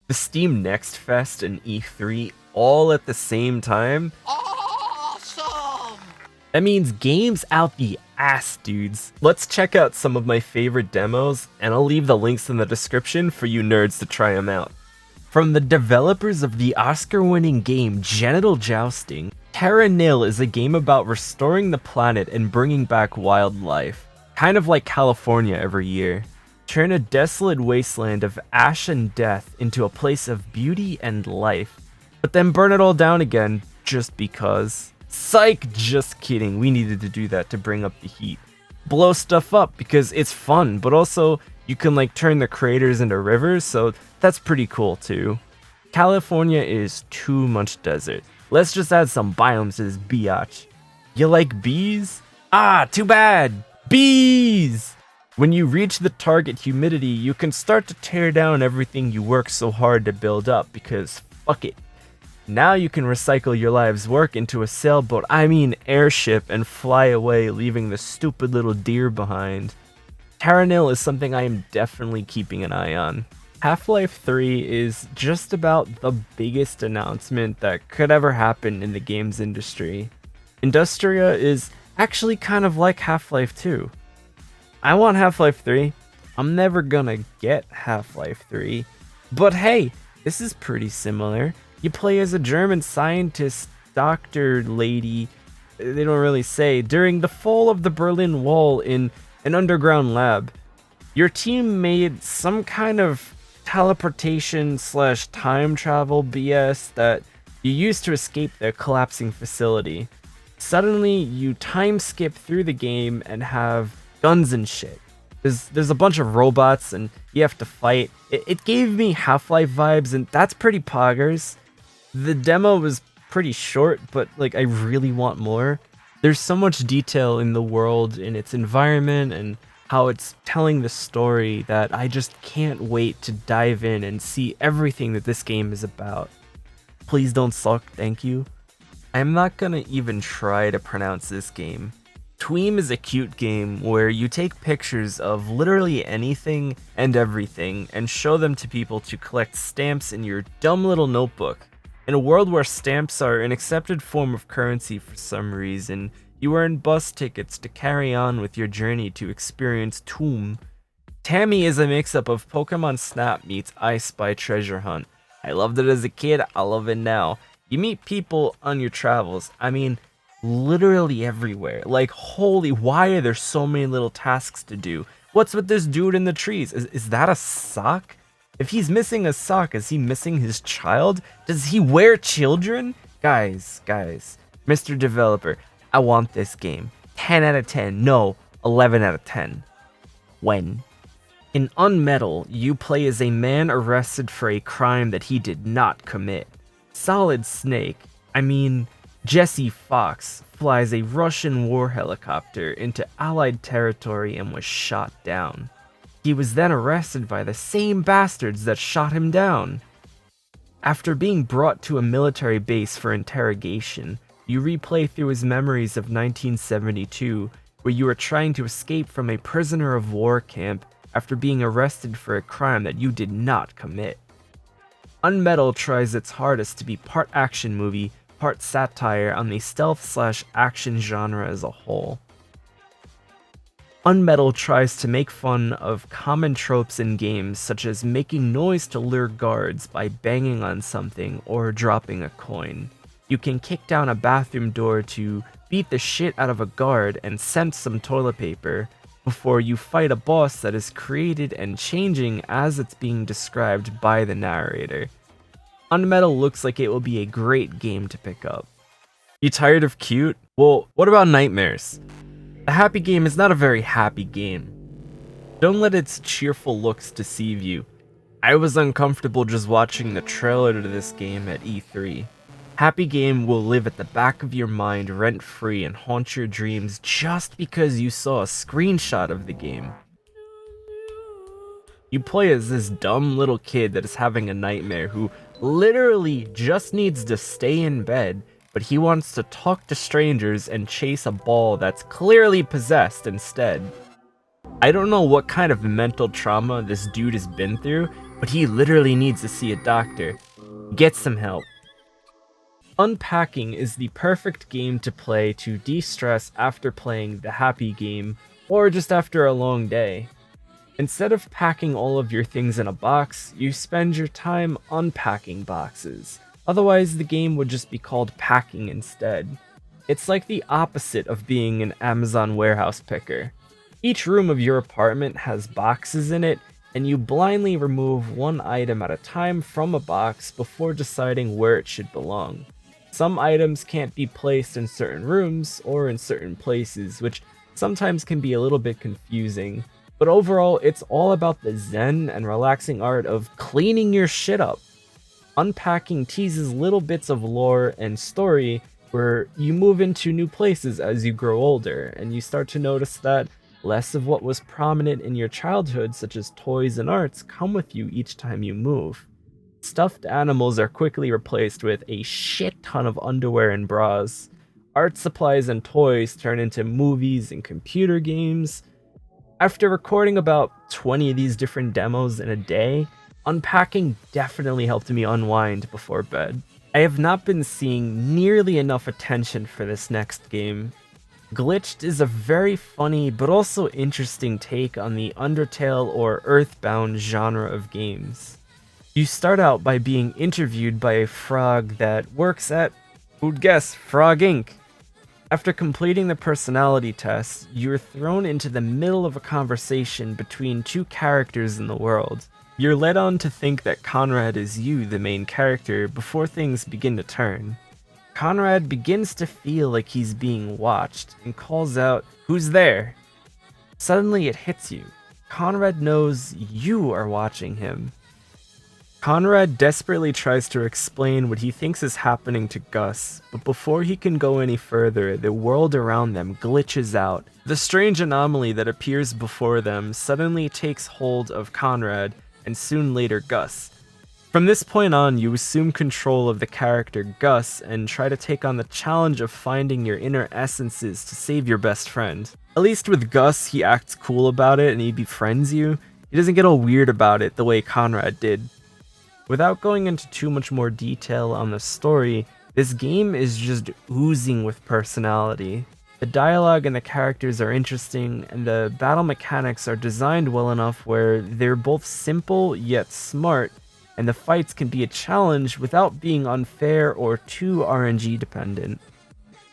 The Steam Next Fest and E3 all at the same time? Awesome! That means games out the ass, dudes. Let's check out some of my favorite demos, and I'll leave the links in the description for you nerds to try them out. From the developers of the Oscar-winning game Genital Jousting, Terra Nil is a game about restoring the planet and bringing back wildlife, kind of like California every year. Turn a desolate wasteland of ash and death into a place of beauty and life, but then burn it all down again just because. Psych, just kidding, we needed to do that to bring up the heat. Blow stuff up because it's fun, but also you can like turn the craters into rivers, so that's pretty cool too. California is too much desert. Let's just add some biomes to this biatch. You like bees? Ah, too bad! Bees! When you reach the target humidity, you can start to tear down everything you worked so hard to build up because fuck it. Now you can recycle your life's work into a sailboat, I mean airship, and fly away, leaving the stupid little deer behind. Terra Nil is something I am definitely keeping an eye on. Half-Life 3 is just about the biggest announcement that could ever happen in the games industry. Industria is actually kind of like Half-Life 2. I want Half-Life 3. I'm never gonna get Half-Life 3. But hey, this is pretty similar. You play as a German scientist, doctor lady, they don't really say, during the fall of the Berlin Wall in an underground lab. Your team made some kind of teleportation/time travel BS that you used to escape the collapsing facility. Suddenly, you time skip through the game and have guns and shit. There's a bunch of robots and you have to fight. It gave me Half-Life vibes, and that's pretty poggers. The demo was pretty short, but like I really want more. There's so much detail in the world, in its environment, and how it's telling the story that I just can't wait to dive in and see everything that this game is about. Please don't suck, thank you. I'm not gonna even try to pronounce this game. TOEM is a cute game where you take pictures of literally anything and everything and show them to people to collect stamps in your dumb little notebook. In a world where stamps are an accepted form of currency for some reason, you earn bus tickets to carry on with your journey to experience TOEM. Tammy is a mix-up of Pokemon Snap meets I Spy Treasure Hunt. I loved it as a kid, I love it now. You meet people on your travels, I mean, literally everywhere. Like, holy, why are there so many little tasks to do? What's with this dude in the trees? Is that a sock? If he's missing a sock, is he missing his child? Does he wear children? Guys, Mr. Developer, I want this game. 10 out of 10, no, 11 out of 10. When? In UnMetal, you play as a man arrested for a crime that he did not commit. Solid Snake, I mean, Jesse Fox, flies a Russian war helicopter into Allied territory and was shot down. He was then arrested by the same bastards that shot him down. After being brought to a military base for interrogation, you replay through his memories of 1972, where you are trying to escape from a prisoner of war camp after being arrested for a crime that you did not commit. UnMetal tries its hardest to be part action movie, part satire on the stealth/action genre as a whole. UnMetal tries to make fun of common tropes in games, such as making noise to lure guards by banging on something or dropping a coin. You can kick down a bathroom door to beat the shit out of a guard and scent some toilet paper, before you fight a boss that is created and changing as it's being described by the narrator. UnMetal looks like it will be a great game to pick up. You tired of cute? Well, what about nightmares? A happy game is not a very happy game. Don't let its cheerful looks deceive you. I was uncomfortable just watching the trailer to this game at E3. Happy game will live at the back of your mind rent-free and haunt your dreams just because you saw a screenshot of the game. You play as this dumb little kid that is having a nightmare who literally just needs to stay in bed, but he wants to talk to strangers and chase a ball that's clearly possessed instead. I don't know what kind of mental trauma this dude has been through, but he literally needs to see a doctor. Get some help. Unpacking is the perfect game to play to de-stress after playing the happy game, or just after a long day. Instead of packing all of your things in a box, you spend your time unpacking boxes. Otherwise, the game would just be called packing instead. It's like the opposite of being an Amazon warehouse picker. Each room of your apartment has boxes in it, and you blindly remove one item at a time from a box before deciding where it should belong. Some items can't be placed in certain rooms or in certain places, which sometimes can be a little bit confusing. But overall, it's all about the zen and relaxing art of cleaning your shit up. Unpacking teases little bits of lore and story where you move into new places as you grow older, and you start to notice that less of what was prominent in your childhood, such as toys and arts, come with you each time you move. Stuffed animals are quickly replaced with a shit ton of underwear and bras. Art supplies and toys turn into movies and computer games. After recording about 20 of these different demos in a day, Unpacking definitely helped me unwind before bed. I have not been seeing nearly enough attention for this next game. Glitched is a very funny but also interesting take on the Undertale or Earthbound genre of games. You start out by being interviewed by a frog that works at, who'd guess, Frog Inc. After completing the personality test, you're thrown into the middle of a conversation between two characters in the world. You're led on to think that Conrad is you, the main character, before things begin to turn. Conrad begins to feel like he's being watched and calls out, "Who's there?" Suddenly it hits you. Conrad knows you are watching him. Conrad desperately tries to explain what he thinks is happening to Gus, but before he can go any further, the world around them glitches out. The strange anomaly that appears before them suddenly takes hold of Conrad, and soon later Gus. From this point on, you assume control of the character Gus and try to take on the challenge of finding your inner essences to save your best friend. At least with Gus, he acts cool about it and he befriends you. He doesn't get all weird about it the way Conrad did. Without going into too much more detail on the story, this game is just oozing with personality. The dialogue and the characters are interesting, and the battle mechanics are designed well enough where they're both simple yet smart, and the fights can be a challenge without being unfair or too RNG dependent.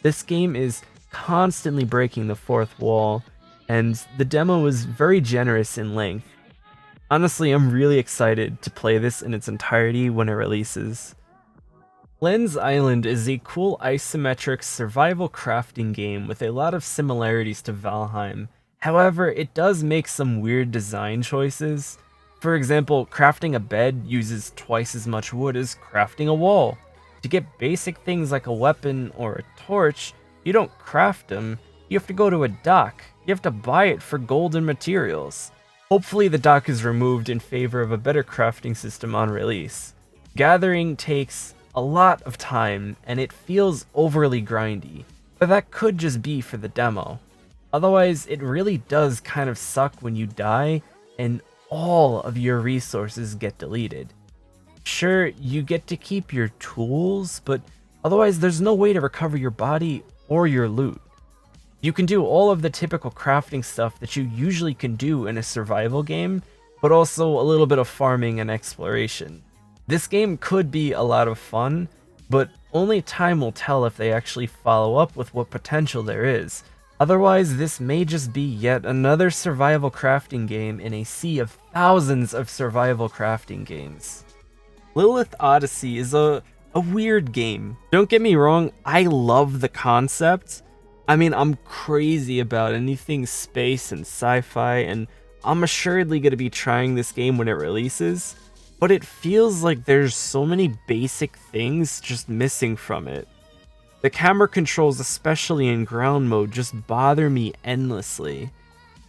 This game is constantly breaking the fourth wall, and the demo is very generous in length. Honestly, I'm really excited to play this in its entirety when it releases. Lens Island is a cool isometric survival crafting game with a lot of similarities to Valheim. However, it does make some weird design choices. For example, crafting a bed uses twice as much wood as crafting a wall. To get basic things like a weapon or a torch, you don't craft them, you have to go to a dock. You have to buy it for gold and materials. Hopefully the dock is removed in favor of a better crafting system on release. Gathering takes a lot of time and it feels overly grindy, but that could just be for the demo. Otherwise, it really does kind of suck when you die and all of your resources get deleted. Sure, you get to keep your tools, but otherwise there's no way to recover your body or your loot. You can do all of the typical crafting stuff that you usually can do in a survival game, but also a little bit of farming and exploration. This game could be a lot of fun, but only time will tell if they actually follow up with what potential there is. Otherwise, this may just be yet another survival crafting game in a sea of thousands of survival crafting games. Lilith Odyssey is a weird game. Don't get me wrong, I love the concept. I mean, I'm crazy about anything space and sci-fi, and I'm assuredly going to be trying this game when it releases, but it feels like there's so many basic things just missing from it. The camera controls, especially in ground mode, just bother me endlessly.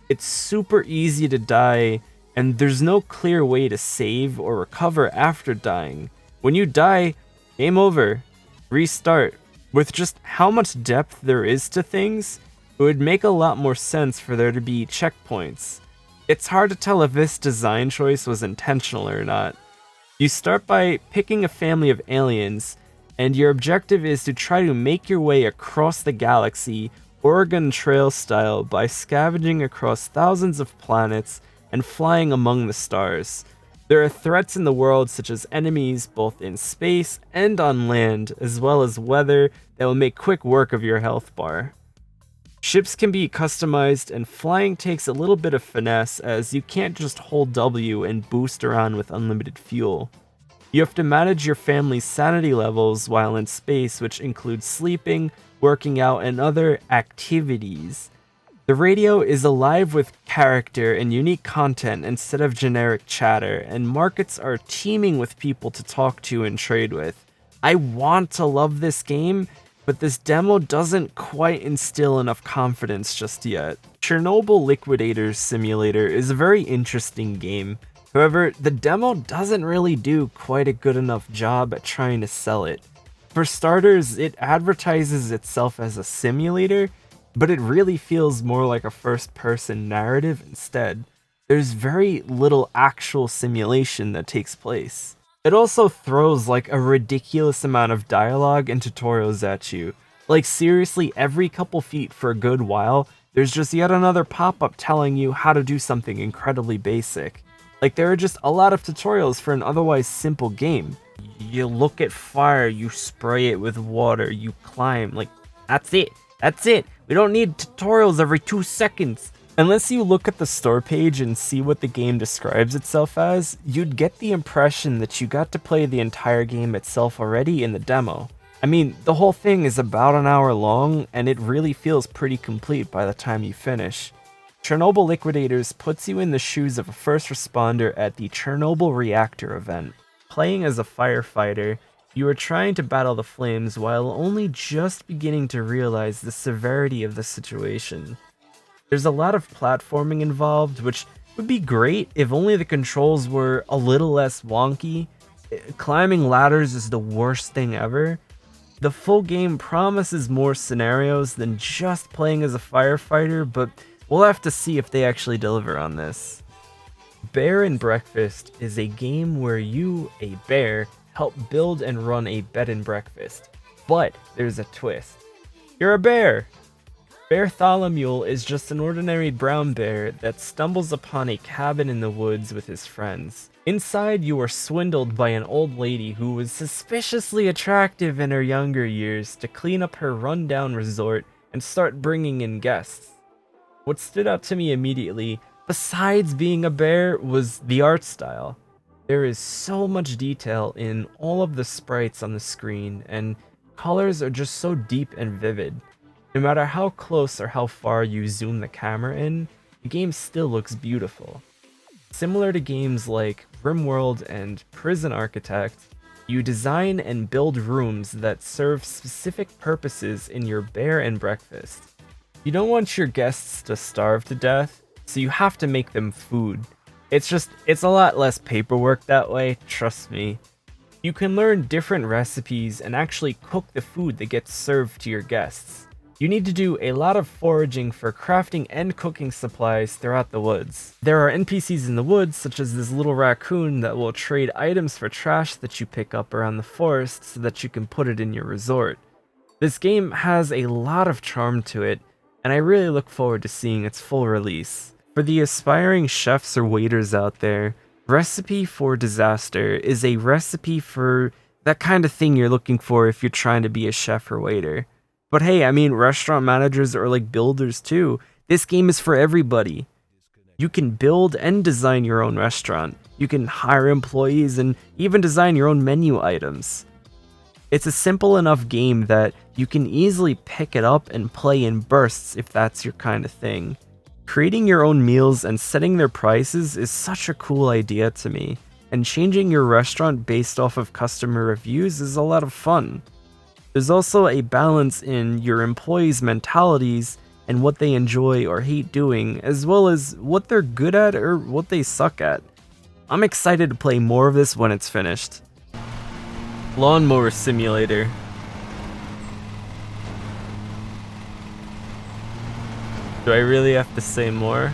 It's super easy to die, and there's no clear way to save or recover after dying. When you die, game over. Restart. With just how much depth there is to things, it would make a lot more sense for there to be checkpoints. It's hard to tell if this design choice was intentional or not. You start by picking a family of aliens, and your objective is to try to make your way across the galaxy, Oregon Trail style, by scavenging across thousands of planets and flying among the stars. There are threats in the world such as enemies both in space and on land, as well as weather that will make quick work of your health bar. Ships can be customized, and flying takes a little bit of finesse as you can't just hold W and boost around with unlimited fuel. You have to manage your family's sanity levels while in space, which includes sleeping, working out, and other activities. The radio is alive with character and unique content instead of generic chatter, and markets are teeming with people to talk to and trade with. I want to love this game, but this demo doesn't quite instill enough confidence just yet. Chernobyl Liquidators Simulator is a very interesting game. However, the demo doesn't really do quite a good enough job at trying to sell it. For starters, it advertises itself as a simulator, but it really feels more like a first-person narrative instead. There's very little actual simulation that takes place. It also throws like a ridiculous amount of dialogue and tutorials at you. Like seriously, every couple feet for a good while, there's just yet another pop-up telling you how to do something incredibly basic. Like there are just a lot of tutorials for an otherwise simple game. You look at fire, you spray it with water, you climb, like that's it. That's it. We don't need tutorials every 2 seconds. Unless you look at the store page and see what the game describes itself as, you'd get the impression that you got to play the entire game itself already in the demo. I mean, the whole thing is about an hour long, and it really feels pretty complete by the time you finish. Chernobyl Liquidators puts you in the shoes of a first responder at the Chernobyl reactor event. Playing as a firefighter, you are trying to battle the flames while only just beginning to realize the severity of the situation. There's a lot of platforming involved, which would be great if only the controls were a little less wonky. Climbing ladders is the worst thing ever. The full game promises more scenarios than just playing as a firefighter, but we'll have to see if they actually deliver on this. Bear and Breakfast is a game where you, a bear, help build and run a bed and breakfast. But there's a twist. You're a bear! Bartholomew is just an ordinary brown bear that stumbles upon a cabin in the woods with his friends. Inside, you are swindled by an old lady who was suspiciously attractive in her younger years to clean up her rundown resort and start bringing in guests. What stood out to me immediately, besides being a bear, was the art style. There is so much detail in all of the sprites on the screen, and colors are just so deep and vivid. No matter how close or how far you zoom the camera in, the game still looks beautiful. Similar to games like RimWorld and Prison Architect, you design and build rooms that serve specific purposes in your bear and breakfast. You don't want your guests to starve to death, so you have to make them food. It's a lot less paperwork that way, trust me. You can learn different recipes and actually cook the food that gets served to your guests. You need to do a lot of foraging for crafting and cooking supplies throughout the woods. There are NPCs in the woods, such as this little raccoon that will trade items for trash that you pick up around the forest so that you can put it in your resort. This game has a lot of charm to it, and I really look forward to seeing its full release. For the aspiring chefs or waiters out there, Recipe for Disaster is a recipe for that kind of thing you're looking for if you're trying to be a chef or waiter. But hey, I mean, restaurant managers are like builders too. This game is for everybody. You can build and design your own restaurant. You can hire employees and even design your own menu items. It's a simple enough game that you can easily pick it up and play in bursts if that's your kind of thing. Creating your own meals and setting their prices is such a cool idea to me, and changing your restaurant based off of customer reviews is a lot of fun. There's also a balance in your employees' mentalities and what they enjoy or hate doing, as well as what they're good at or what they suck at. I'm excited to play more of this when it's finished. Lawnmower Simulator. Do I really have to say more?